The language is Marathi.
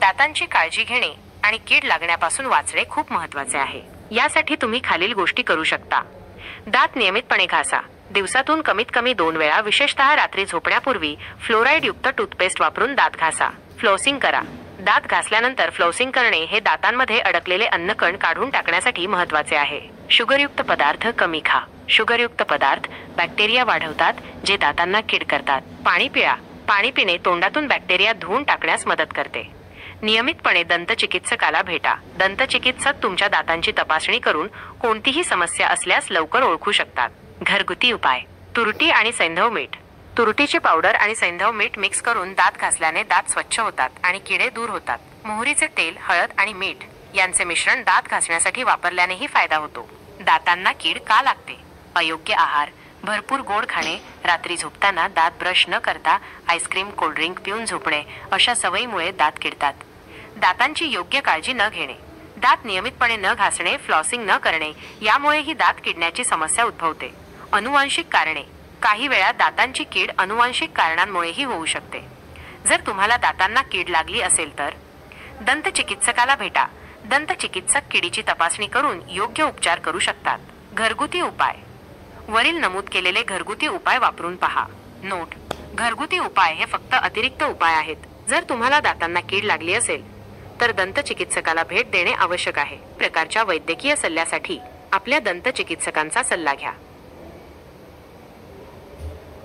दातांची काळजी घेणे आणि कीड लागण्यापासून वाचणे खूप महत्त्वाचे आहे। यासाठी तुम्ही खालील गोष्टी करू शकता। दात नियमितपणे घासा। दिवसातून कमीत कमी 2 वेळा, विशेषतः रात्री झोपण्यापूर्वी फ्लोराईड युक्त टूथपेस्ट वापरून दात घासा। फ्लॉसिंग करा। दात घासल्यानंतर फ्लॉसिंग करणे हे दातांमध्ये अडकलेले अन्नकण काढून टाकण्यासाठी महत्त्वाचे आहे। शुगरयुक्त पदार्थ कमी खा। शुगरयुक्त पदार्थ बॅक्टेरिया वाढवतात जे दातांना कीड करतात। पाणी पिळा। पाणी पिणे तोंडातून बॅक्टेरिया धुवून टाकण्यास मदत करते। नियमितपणे दंतचिकित्सकाला भेटा। दंतचिकित्सक तुमच्या दातांची तपासणी करून कोणतीही समस्या असल्यास लवकर ओळखू शकतात। घरगुती उपाय। तुरटी आणि सैंधव मीठ। तुरटीचे पावडर आणि सैंधव मीठ मिक्स करून दात घासल्याने दात स्वच्छ होतात आणि किडे दूर होतात। मोहरीचे तेल, हळद आणि मीठ यांचे मिश्रण दात घासण्यासाठी वापरल्यानेही फायदा होतो। दातांना कीड का लागते? अयोग्य आहार, भरपूर गोड खाणे, रात्री झोपताना दात ब्रश न करता आईस्क्रीम, कोल्ड्रिंक पिऊन झोपणे अशा सवयीमुळे दात किडतात। दातांची योग्य काळजी न घेणे। दात नियमितपणे न घासणे, फ्लॉसिंग न करणे यामुळेही दात किडण्याची समस्या उद्भवते। अनुवांशिक कारणे। काही वेळा दातांची कीड अनुवांशिक कारणांमुळेही होऊ शकते। जर तुम्हाला दातांना कीड लागली असेल तर दंतचिकित्सकाला भेटा। दंतचिकित्सक किडीची तपासणी करून योग्य उपचार करू शकतात। घरगुती उपाय। वरील नमूद केलेले घरगुती उपाय वापरून पहा। नोट: घरगुती उपाय हे फक्त अतिरिक्त उपाय आहेत। जर तुम्हाला दातांना कीड लागली असेल तर दंतचिकित्सकाला भेट देणे आवश्यक आहे। प्रकारच्या वैद्यकीय सल्ल्यासाठी आपल्या दंतचिकित्सकांचा सल्ला घ्या।